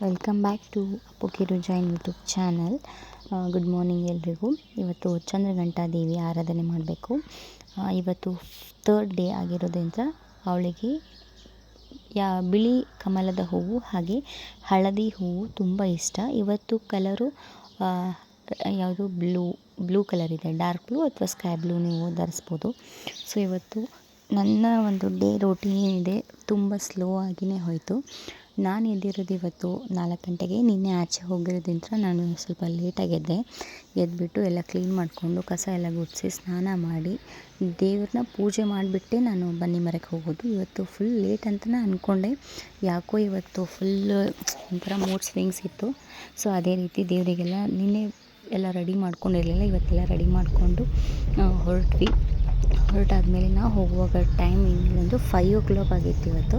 Welcome back to Appu ಕಿರುಜೈನ್ YouTube channel. Good morning ಎಲ್ರಿಗೂ. ಇವತ್ತು ಚಂದ್ರಘಂಟಾ ದೇವಿ ಆರಾಧನೆ ಮಾಡಬೇಕು. ಇವತ್ತು 3rd ಡೇ ಆಗಿರೋದ್ರಿಂದ ಅವಳಿಗೆ ಬಿಳಿ ಕಮಲದ ಹೂವು ಹಾಗೆ ಹಳದಿ ಹೂವು ತುಂಬ ಇಷ್ಟ. ಇವತ್ತು ಕಲರು ಯಾವುದು ಬ್ಲೂ ಕಲರ್ ಇದೆ, ಡಾರ್ಕ್ ಬ್ಲೂ ಅಥವಾ ಸ್ಕೈ ಬ್ಲೂ ನೀವು ಧರಿಸ್ಬೋದು. ಸೊ ಇವತ್ತು ನನ್ನ ಒಂದು ಡೇ ರೋಟೀನ್ ಏನಿದೆ ತುಂಬ ಸ್ಲೋ ಆಗಿಯೇ ಹೋಯಿತು. ನಾನು ಎದ್ದಿರೋದು ಇವತ್ತು 4 ಗಂಟೆಗೆ. ನಿನ್ನೆ ಆಚೆ ಹೋಗಿರೋದ್ರಿಂದ ನಾನು ಸ್ವಲ್ಪ ಲೇಟಾಗೆದ್ದೆ. ಎದ್ದುಬಿಟ್ಟು ಎಲ್ಲ ಕ್ಲೀನ್ ಮಾಡಿಕೊಂಡು ಕಸ ಎಲ್ಲ ಗುಡಿಸಿ ಸ್ನಾನ ಮಾಡಿ ದೇವ್ರನ್ನ ಪೂಜೆ ಮಾಡಿಬಿಟ್ಟೆ ನಾನು ಬನ್ನಿ ಮರಕ್ಕೆ ಹೋಗೋದು. ಇವತ್ತು ಫುಲ್ ಲೇಟ್ ಅಂತಲೇ ಅಂದ್ಕೊಂಡೆ. ಯಾಕೋ ಇವತ್ತು ಫುಲ್ಲು ಒಂಥರ ಮೂಡ್ ಸ್ವಿಂಗ್ಸ್ ಇತ್ತು. ಸೊ ಅದೇ ರೀತಿ ದೇವರಿಗೆಲ್ಲ ನಿನ್ನೆ ಎಲ್ಲ ರೆಡಿ ಮಾಡ್ಕೊಂಡಿರಲಿಲ್ಲ, ಇವತ್ತೆಲ್ಲ ರೆಡಿ ಮಾಡಿಕೊಂಡು ಹೊರಟಾದ್ಮೇಲೆ ನಾವು ಹೋಗುವಾಗ ಟೈಮ್ ಇನ್ನೊಂದು 5 o'clock ಆಗಿತ್ತು. ಇವತ್ತು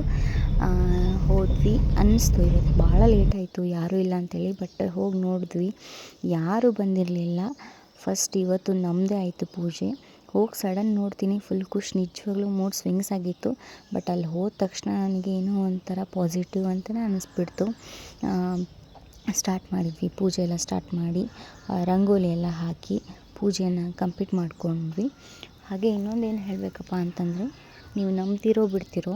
ಹೋದ್ವಿ ಅನ್ನಿಸ್ತು ಇವತ್ತು ಭಾಳ ಲೇಟ್ ಆಯಿತು, ಯಾರೂ ಇಲ್ಲ ಅಂತೇಳಿ. ಬಟ್ ಹೋಗಿ ನೋಡಿದ್ವಿ, ಯಾರೂ ಬಂದಿರಲಿಲ್ಲ. ಫಸ್ಟ್ ಇವತ್ತು ನಮ್ಮದೇ ಆಯಿತು ಪೂಜೆ. ಹೋಗಿ ಸಡನ್ ನೋಡ್ತೀನಿ ಫುಲ್ ಖುಷಿ, ನಿಜವಾಗ್ಲೂ ಮೂಡ್ ಸ್ವಿಂಗ್ಸ್ ಆಗಿತ್ತು. ಬಟ್ ಅಲ್ಲಿ ಹೋದ ತಕ್ಷಣ ನನಗೆ ಏನೋ ಒಂಥರ ಪಾಸಿಟಿವ್ ಅಂತಲೇ ಅನ್ನಿಸ್ಬಿಡ್ತು. ಸ್ಟಾರ್ಟ್ ಮಾಡಿದ್ವಿ, ಪೂಜೆ ಎಲ್ಲ ಸ್ಟಾರ್ಟ್ ಮಾಡಿ ರಂಗೋಲಿ ಎಲ್ಲ ಹಾಕಿ ಪೂಜೆಯನ್ನು ಕಂಪ್ಲೀಟ್ ಮಾಡ್ಕೊಂಡ್ವಿ. ಹಾಗೆ ಇನ್ನೊಂದೇನು ಹೇಳಬೇಕಪ್ಪ ಅಂತಂದರೆ, ನೀವು ನಂಬ್ತಿರೋ ಬಿಡ್ತಿರೋ,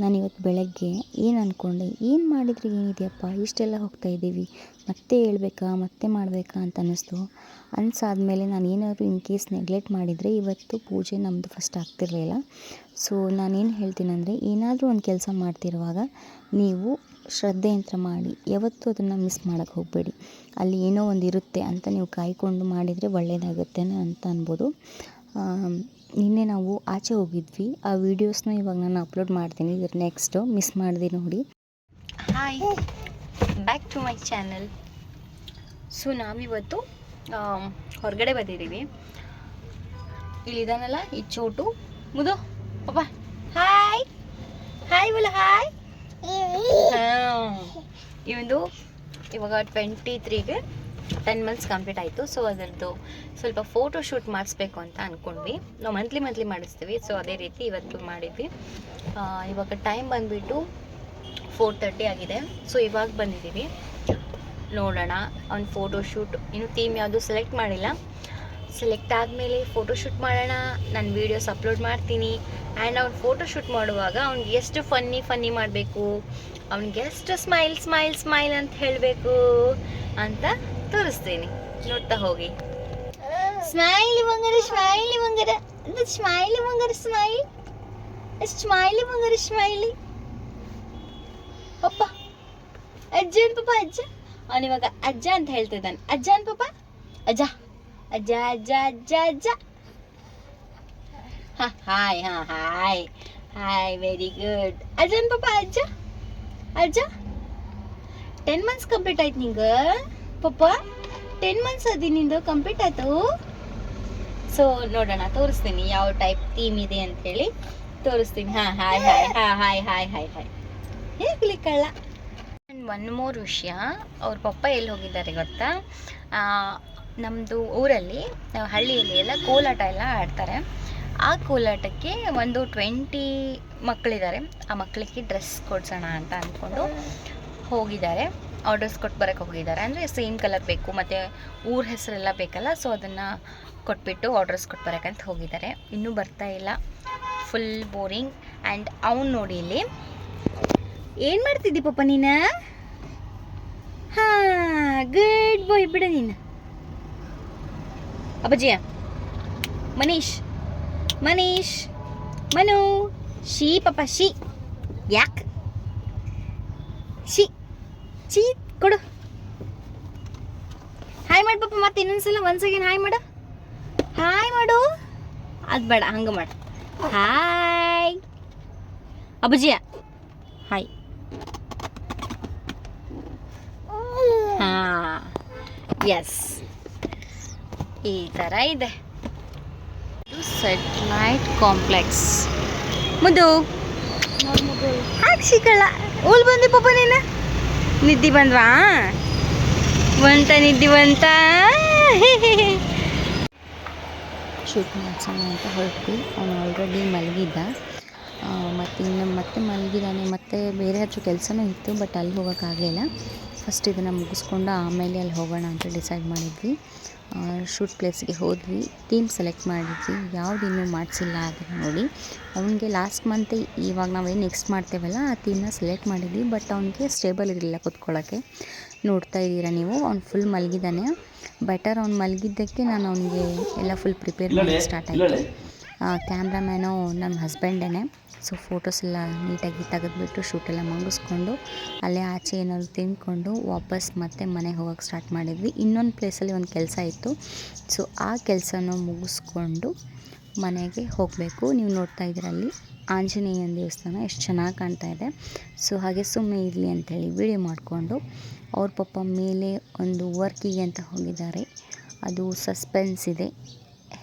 ನಾನು ಇವತ್ತು ಬೆಳಗ್ಗೆ ಏನು ಅಂದ್ಕೊಂಡೆ, ಏನು ಮಾಡಿದರೆ ಏನಿದೆಯಪ್ಪ ಇಷ್ಟೆಲ್ಲ ಹೋಗ್ತಾಯಿದ್ದೀವಿ, ಮತ್ತೆ ಹೇಳ್ಬೇಕಾ ಮತ್ತೆ ಮಾಡಬೇಕಾ ಅಂತ ಅನ್ನಿಸ್ತು. ಅನ್ಸಾದ್ಮೇಲೆ ನಾನು ಏನಾದರೂ ಇನ್ ಕೇಸ್ ನೆಗ್ಲೆಕ್ಟ್ ಮಾಡಿದರೆ ಇವತ್ತು ಪೂಜೆ ನಮ್ಮದು ಫಸ್ಟ್ ಆಗ್ತಿರಲಿಲ್ಲ. ಸೊ ನಾನೇನು ಹೇಳ್ತೀನಂದರೆ, ಏನಾದರೂ ಒಂದು ಕೆಲಸ ಮಾಡ್ತಿರುವಾಗ ನೀವು ಶ್ರದ್ಧೆಯಿಂದ ಮಾಡಿ, ಯಾವತ್ತೂ ಅದನ್ನು ಮಿಸ್ ಮಾಡೋಕ್ಕೆ ಹೋಗಬೇಡಿ. ಅಲ್ಲಿ ಏನೋ ಒಂದು ಇರುತ್ತೆ ಅಂತ ನೀವು ಕಾಯ್ಕೊಂಡು ಮಾಡಿದರೆ ಒಳ್ಳೆಯದಾಗುತ್ತೆ ಅಂತ ಅನ್ಬೋದು. ನಿನ್ನೆ ನಾವು ಆಚೆ ಹೋಗಿದ್ವಿ, ಆ ವೀಡಿಯೋಸ್ನ ಇವಾಗ ನಾನು ಅಪ್ಲೋಡ್ ಮಾಡ್ತೀನಿ. ಇದ್ರ ನೆಕ್ಸ್ಟು ಮಿಸ್ ಮಾಡಿದೆ ನೋಡಿ. Hi, back to my channel. So ನಾವಿವತ್ತು ಹೊರಗಡೆ ಬಂದಿದ್ದೀವಿ. ಇಲ್ಲಿದಾನಲ್ಲ ಈ ಚೋಟು ಮುದು ಪಾಪ, ಹಾಯ್ ಹಾಯ್ ಬಲ ಹಾಯ್. ಇವಂದು ಇವಾಗ 23ಗೆ 10 months ಕಂಪ್ಲೀಟ್ ಆಯಿತು. ಸೊ ಅದರದ್ದು ಸ್ವಲ್ಪ ಫೋಟೋ ಶೂಟ್ ಮಾಡಿಸ್ಬೇಕು ಅಂತ ಅಂದ್ಕೊಂಡ್ವಿ. ನಾವು ಮಂತ್ಲಿ ಮಾಡಿಸ್ತೀವಿ. ಸೊ ಅದೇ ರೀತಿ ಇವತ್ತು ಮಾಡಿದ್ವಿ. ಇವಾಗ ಟೈಮ್ ಬಂದುಬಿಟ್ಟು 4:30 ಆಗಿದೆ. ಸೊ ಇವಾಗ ಬಂದಿದ್ದೀವಿ, ನೋಡೋಣ ಅವ್ನ ಫೋಟೋ ಶೂಟ್. ಇನ್ನು ಥೀಮ್ ಯಾವುದು ಸೆಲೆಕ್ಟ್ ಮಾಡಿಲ್ಲ. ಸೆಲೆಕ್ಟ್ ಆದಮೇಲೆ ಫೋಟೋ ಶೂಟ್ ಮಾಡೋಣ, ನಾನು ವೀಡಿಯೋಸ್ ಅಪ್ಲೋಡ್ ಮಾಡ್ತೀನಿ. ಆ್ಯಂಡ್ ಅವ್ನು ಫೋಟೋ ಶೂಟ್ ಮಾಡುವಾಗ ಅವ್ನಿಗೆ ಎಷ್ಟು ಫನ್ನಿ ಮಾಡಬೇಕು, ಅವ್ನಿಗೆ ಎಷ್ಟು ಸ್ಮೈಲ್ ಅಂತ ಹೇಳಬೇಕು ಅಂತ ತೋರಿಸ್ತೀನಿ, ನೋಡ್ತಾ ಹೋಗಿ. ಸ್ಮೈಲಿ ಮಂಗರ ಸ್ಮೈಲಿ ಪಪ್ಪ ಅಜ್ಜನ್ ಪಾಪ ಅಜ್ಜ. ಅವನಿವಾಗ ಅಜ್ಜ ಅಂತ ಹೇಳ್ತಿದ್ದಾನೆ. ಅಜ್ಜನ್ ಪಾಪ ಅಜ್ಜ ಅಜ್ಜ ಅಜ್ಜ ಅಜ್ಜ ಅಜ್ಜ. Hi hi very good. ಅಜ್ಜನ್ ಪಾಪ ಅಜ್ಜ ಅಜ್ಜ. 10 months ಕಂಪ್ಲೀಟ್ ಆಯ್ತು ನಿಂಗೆ ಪಪ್ಪ, 10 months ಅದಿ ನಿಂದು ಕಂಪ್ಲೀಟ್ ಆಯ್ತು. ಸೊ ನೋಡೋಣ, ತೋರಿಸ್ತೀನಿ ಯಾವ ಟೈಪ್ ಥೀಮ್ ಇದೆ ಅಂತೇಳಿ ತೋರಿಸ್ತೀನಿ. ಹಾಯ್ ಹೇಗಲಿ ಕಳ್ಳ. ಒನ್ ಮೋರ್ ವಿಷಯ, ಅವ್ರ ಪಪ್ಪ ಎಲ್ಲಿ ಹೋಗಿದ್ದಾರೆ ಗೊತ್ತಾ? ನಮ್ಮದು ಊರಲ್ಲಿ ಹಳ್ಳಿಯಲ್ಲಿ ಎಲ್ಲ ಕೋಲಾಟ ಎಲ್ಲ ಆಡ್ತಾರೆ. ಆ ಕೋಲಾಟಕ್ಕೆ ಒಂದು 20 ಮಕ್ಕಳಿದ್ದಾರೆ. ಆ ಮಕ್ಕಳಿಗೆ ಡ್ರೆಸ್ ಕೊಡ್ಸೋಣ ಅಂತ ಅಂದ್ಕೊಂಡು ಹೋಗಿದ್ದಾರೆ. ಆರ್ಡರ್ಸ್ ಕೊಟ್ಟು ಬರೋಕ್ಕೆ ಹೋಗಿದ್ದಾರೆ. ಅಂದರೆ ಸೇಮ್ ಕಲರ್ ಬೇಕು ಮತ್ತು ಊರ ಹೆಸರೆಲ್ಲ ಬೇಕಲ್ಲ. ಸೊ ಅದನ್ನು ಕೊಟ್ಬಿಟ್ಟು ಆರ್ಡರ್ಸ್ ಕೊಟ್ಟು ಬರೋಕ್ಕಂತ ಹೋಗಿದ್ದಾರೆ. ಇನ್ನೂ ಬರ್ತಾ ಇಲ್ಲ, ಫುಲ್ ಬೋರಿಂಗ್. ಆ್ಯಂಡ್ ಅವ್ನು ನೋಡಿ ಇಲ್ಲಿ ಏನು ಮಾಡ್ತಿದ್ದಿ ಪಾಪ ನೀನು? ಗುಡ್ ಬಾಯ್ ಬಿಡ ನೀನು. ಅಪ್ಪಾಜಿಯ ಮನೀಶ್ ಮನು ಶೀ ಪಾಪ ಶೀ. ಯಾಕೆ ಚೀ ಕೊಡು. ಹಾಯ್ ಮಾಡಿ ಪಾಪ, ಮತ್ತೆ ಇನ್ನೊಂದ್ಸಲ ಒನ್ಸ್ ಅಗೇನ್ ಹಾಯ್ ಮಾಡು. ಅದು ಬೇಡ, ಹಂಗೆ ಮಾಡು. Hi ಅಬ್ಬುಜಿಯ hi. ಎಸ್, ಈ ಥರ ಇದೆ ಸೆಟಲೈಟ್ ಕಾಂಪ್ಲೆಕ್ಸ್. ಮುದ್ದು ಹಾಕಿ ಸಿಕ್ಕಲ್ಲ. ಊಲ್ ಬಂದಿ ಪಾಪ ನೀನು? ನಿದ್ದೆ ಬಂದ್ವಾ? ನಿದ್ದೆ ಬಂತ. ಶೂಟ್ ಮಾಡ್ಸೋಣ ಅಂತ ಹೊರಟ್ವಿ. ಅವನು ಆಲ್ರೆಡಿ ಮಲಗಿದ್ದ. ಮತ್ತು ಇನ್ನು ಮತ್ತೆ ಮಲಗಿದ್ದಾನೆ. ಮತ್ತು ಬೇರೆ ಹತ್ರ ಕೆಲಸನೂ ಇತ್ತು, ಬಟ್ ಅಲ್ಲಿ ಹೋಗೋಕ್ಕಾಗಲಿಲ್ಲ. ಫಸ್ಟ್ ಇದನ್ನು ಮುಗಿಸ್ಕೊಂಡು ಆಮೇಲೆ ಅಲ್ಲಿ ಹೋಗೋಣ ಅಂತ ಡಿಸೈಡ್ ಮಾಡಿದ್ವಿ. ಶೂಟ್ ಪ್ಲೇಸ್ಗೆ ಹೋದ್ವಿ. ಥೀಮ್ ಸೆಲೆಕ್ಟ್ ಮಾಡಿದ್ವಿ. ಯಾವ್ದು ಇನ್ನೂ ಮಾಡಿಸಿಲ್ಲ ಅದನ್ನು ನೋಡಿ. ಅವನಿಗೆ ಲಾಸ್ಟ್ ಮಂತ್ ಇವಾಗ ನಾವೇನು ನೆಕ್ಸ್ಟ್ ಮಾಡ್ತೇವಲ್ಲ ಆ ಥೀಮ್ನ ಸೆಲೆಕ್ಟ್ ಮಾಡಿದ್ವಿ, ಬಟ್ ಅವನಿಗೆ ಸ್ಟೇಬಲ್ ಇರಲಿಲ್ಲ ಕೂತ್ಕೊಳ್ಳೋಕ್ಕೆ. ನೋಡ್ತಾ ಇದ್ದೀರಾ ನೀವು, ಅವ್ನು ಫುಲ್ ಮಲಗಿದ್ದಾನೆ. ಬೆಟರ್ ಅವ್ನು ಮಲಗಿದ್ದಕ್ಕೆ ನಾನು ಅವನಿಗೆ ಎಲ್ಲ ಫುಲ್ ಪ್ರಿಪೇರ್ ಮಾಡಿ ಸ್ಟಾರ್ಟ್ ಆಯಿತು. ಕ್ಯಾಮ್ರಾಮ್ಯಾನು ನನ್ನ ಹಸ್ಬೆಂಡೇ. ಸೊ ಫೋಟೋಸ್ ಎಲ್ಲ ನೀಟಾಗಿ ತೆಗೆದುಬಿಟ್ಟು ಶೂಟೆಲ್ಲ ಮುಗಿಸ್ಕೊಂಡು ಅಲ್ಲೇ ಆಚೆ ಏನಾದ್ರು ತಿಂದ್ಕೊಂಡು ವಾಪಸ್ ಮತ್ತೆ ಮನೆಗೆ ಹೋಗೋಕ್ಕೆ ಸ್ಟಾರ್ಟ್ ಮಾಡಿದ್ವಿ. ಇನ್ನೊಂದು ಪ್ಲೇಸಲ್ಲಿ ಒಂದು ಕೆಲಸ ಇತ್ತು. ಸೊ ಆ ಕೆಲಸನ ಮುಗಿಸ್ಕೊಂಡು ಮನೆಗೆ ಹೋಗಬೇಕು. ನೀವು ನೋಡ್ತಾ ಇದ್ದೀರಲ್ಲಿ ಆಂಜನೇಯನ ದೇವಸ್ಥಾನ ಎಷ್ಟು ಚೆನ್ನಾಗಿ ಕಾಣ್ತಾ ಇದೆ. ಸೊ ಹಾಗೆ ಸುಮ್ಮನೆ ಇರಲಿ ಅಂಥೇಳಿ ವಿಡಿಯೋ ಮಾಡಿಕೊಂಡು ಅವ್ರ ಪಾಪ ಮೇಲೆ ಒಂದು ವರ್ಕಿಗೆ ಅಂತ ಹೋಗಿದ್ದಾರೆ. ಅದು ಸಸ್ಪೆನ್ಸ್ ಇದೆ,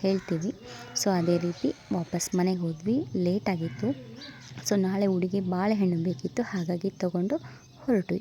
ಹೇಳ್ತೀವಿ. ಸೊ ಅದೇ ರೀತಿ ವಾಪಸ್ ಮನೆಗೆ ಹೋದ್ವಿ. ಲೇಟಾಗಿತ್ತು. ಸೊ ನಾಳೆ ಹುಡುಗಿ ಬಾಳೆಹಣ್ಣು ಬೇಕಿತ್ತು, ಹಾಗಾಗಿ ತೊಗೊಂಡು ಹೊರಟ್ವಿ.